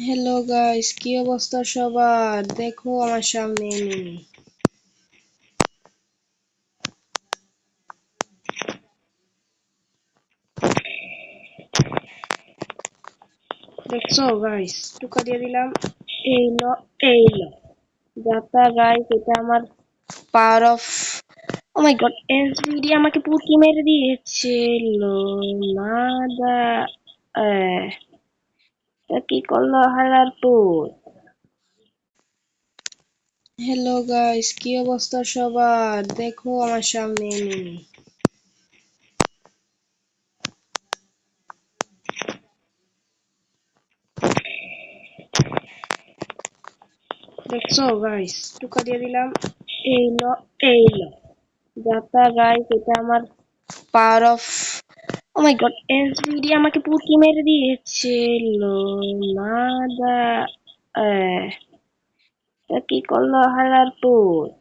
Hello guys, কি অবস্থা সবার? দেখো আমার সামনে এনিমি। দেখছো গাইস, টুকা দিয়ে দিলাম। এইলো এইলো যাতা গাইস, এটা আমার power of. O my god, এসভিডি আমাকে পুরো মেরে দিয়েছে। লো মাদা, কি করলো হালার পুত। হ্যালো গাইস, কি অবস্থা সবার? দেখো আমার সামনে এনিমি। দেখছো গাইস, টুকা দিয়ে দিলাম। এইলো এইলো যাতা গাইস, এটা আমার power of. O my god, এসভিডি আমাকে পুরো মেরে দিয়েছে। লো মাদা, কি করলো হালার পুত।